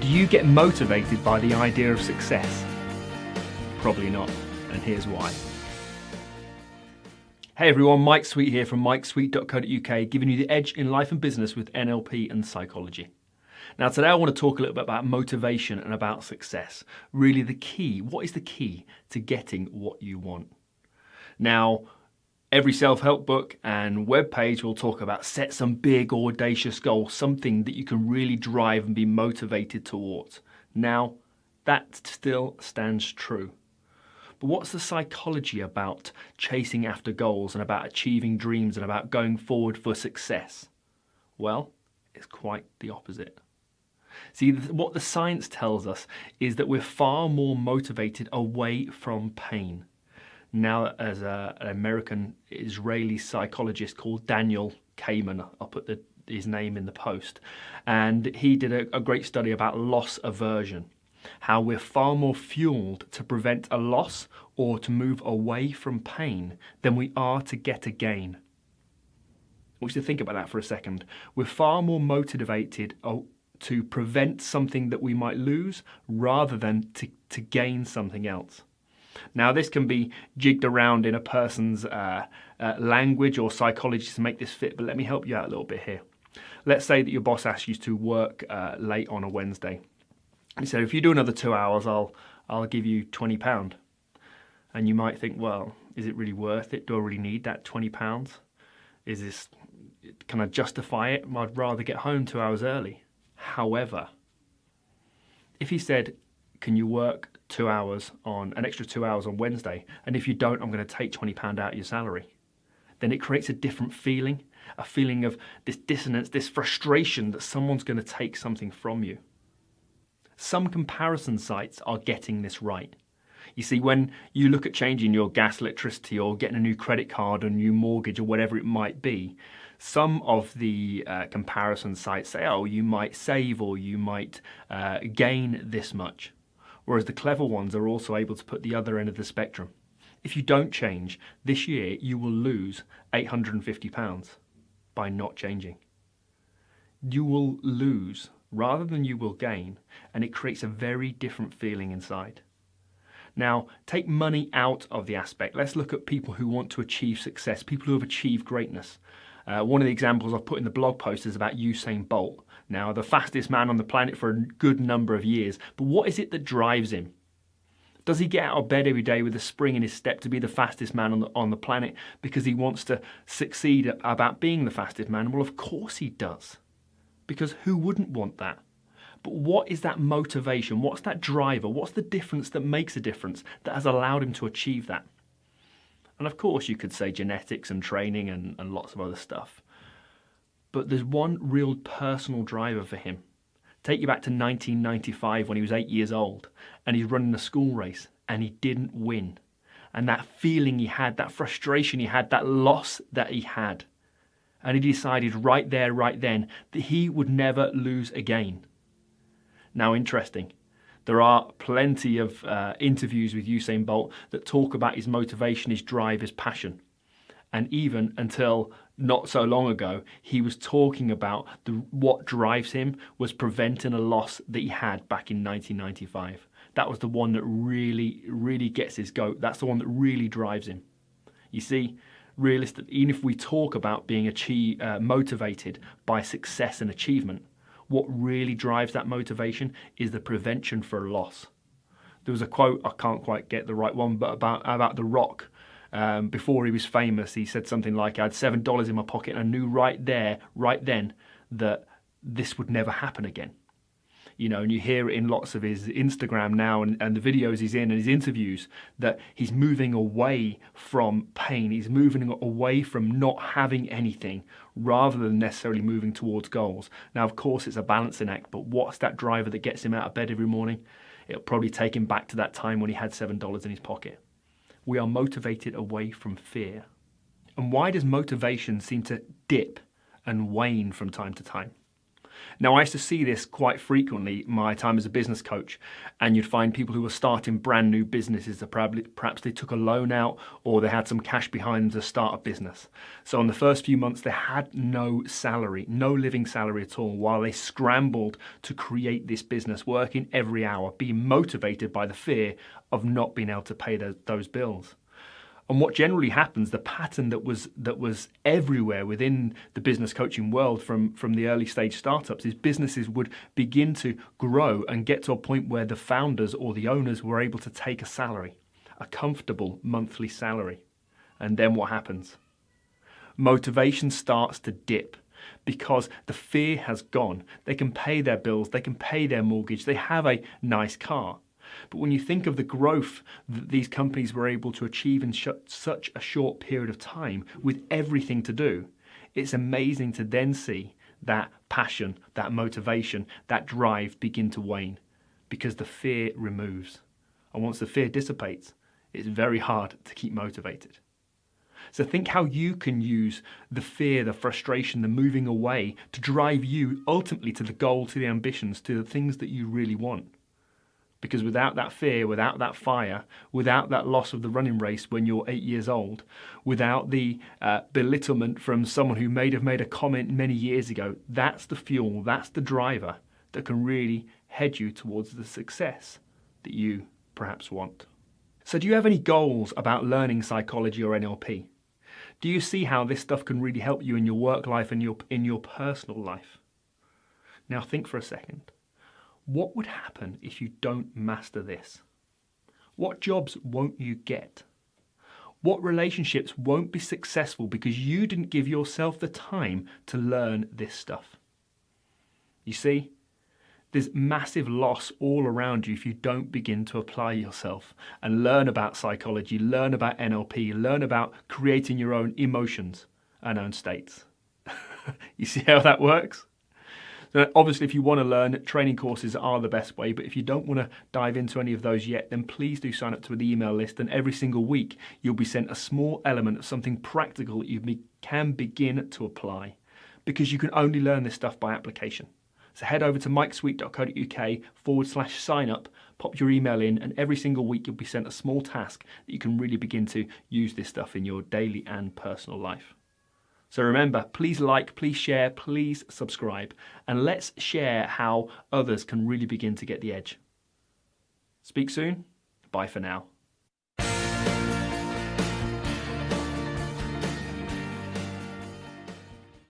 Do you get motivated by the idea of success? Probably not, and here's why. Hey everyone, Mike Sweet here from mikesweet.co.uk, giving you the edge in life and business with NLP and psychology. Now today I want to talk a little bit about motivation and about success. Really the key, what is the key to getting what you want? Now, every self-help book and webpage will talk about set some big audacious goal, something that you can really drive and be motivated towards. Now, that still stands true. But what's the psychology about chasing after goals and about achieving dreams and about going forward for success? Well, it's quite the opposite. See, what the science tells us is that we're far more motivated away from pain. Now, as an American Israeli psychologist called Daniel Kahneman, I'll put his name in the post, and he did a great study about loss aversion, how we're far more fueled to prevent a loss or to move away from pain than we are to get a gain. I want you to think about that for a second. We're far more motivated to prevent something that we might lose rather than to gain something else. Now, this can be jigged around in a person's language or psychology to make this fit, but let me help you out a little bit here. Let's say that your boss asks you to work late on a Wednesday. He said, if you do another 2 hours, I'll give you £20. And you might think, well, is it really worth it? Do I really need that £20? Can I justify it? I'd rather get home 2 hours early. However, if he said, can you work an extra 2 hours on Wednesday, and if you don't, I'm going to take £20 out of your salary, then it creates a different feeling, a feeling of this dissonance, this frustration that someone's going to take something from you. Some comparison sites are getting this right. You see, when you look at changing your gas, electricity, or getting a new credit card, a new mortgage, or whatever it might be, some of the comparison sites say, oh, you might save or you might gain this much. Whereas the clever ones are also able to put the other end of the spectrum. If you don't change, this year you will lose £850 by not changing. You will lose rather than you will gain, and it creates a very different feeling inside. Now, take money out of the aspect. Let's look at people who want to achieve success, people who have achieved greatness. One of the examples I've put in the blog post is about Usain Bolt. Now, the fastest man on the planet for a good number of years. But what is it that drives him? Does he get out of bed every day with a spring in his step to be the fastest man on the planet because he wants to succeed about being the fastest man? Well, of course he does. Because who wouldn't want that? But what is that motivation? What's that driver? What's the difference that makes a difference that has allowed him to achieve that? And of course you could say genetics and training and lots of other stuff. But there's one real personal driver for him. Take you back to 1995 when he was 8 years old and he's running a school race and he didn't win. And that feeling he had, that frustration he had, that loss that he had. And he decided right there, right then, that he would never lose again. Now, interesting. There are plenty of interviews with Usain Bolt that talk about his motivation, his drive, his passion. And even until not so long ago, he was talking about what drives him was preventing a loss that he had back in 1995. That was the one that really, really gets his goat. That's the one that really drives him. You see, realistically, even if we talk about being motivated by success and achievement, what really drives that motivation is the prevention for a loss. There was a quote, I can't quite get the right one, but about The Rock. Before he was famous, he said something like, I had $7 in my pocket and I knew right then, that this would never happen again. You know, and you hear it in lots of his Instagram now and the videos he's in and his interviews, that he's moving away from pain. He's moving away from not having anything rather than necessarily moving towards goals. Now, of course, it's a balancing act, but what's that driver that gets him out of bed every morning? It'll probably take him back to that time when he had $7 in his pocket. We are motivated away from fear. And why does motivation seem to dip and wane from time to time? Now, I used to see this quite frequently my time as a business coach, and you'd find people who were starting brand new businesses that perhaps they took a loan out or they had some cash behind them to start a business. So in the first few months, they had no salary, no living salary at all, while they scrambled to create this business, working every hour, being motivated by the fear of not being able to pay those bills. And what generally happens, the pattern that was everywhere within the business coaching world from the early stage startups, is businesses would begin to grow and get to a point where the founders or the owners were able to take a salary, a comfortable monthly salary. And then what happens? Motivation starts to dip because the fear has gone. They can pay their bills, they can pay their mortgage, they have a nice car. But when you think of the growth that these companies were able to achieve in such a short period of time with everything to do, it's amazing to then see that passion, that motivation, that drive begin to wane because the fear removes. And once the fear dissipates, it's very hard to keep motivated. So think how you can use the fear, the frustration, the moving away to drive you ultimately to the goal, to the ambitions, to the things that you really want. Because without that fear, without that fire, without that loss of the running race when you're 8 years old, without the belittlement from someone who may have made a comment many years ago, that's the fuel, that's the driver that can really head you towards the success that you perhaps want. So do you have any goals about learning psychology or NLP? Do you see how this stuff can really help you in your work life and in your personal life? Now think for a second. What would happen if you don't master this? What jobs won't you get? What relationships won't be successful because you didn't give yourself the time to learn this stuff? You see, there's massive loss all around you if you don't begin to apply yourself and learn about psychology, learn about NLP, learn about creating your own emotions and own states. You see how that works? So obviously, if you want to learn, training courses are the best way, but if you don't want to dive into any of those yet, then please do sign up to the email list, and every single week you'll be sent a small element of something practical that you can begin to apply, because you can only learn this stuff by application. So head over to mikesweet.co.uk/sign up, pop your email in, and every single week you'll be sent a small task that you can really begin to use this stuff in your daily and personal life. So remember, please like, please share, please subscribe, and let's share how others can really begin to get the edge. Speak soon. Bye for now.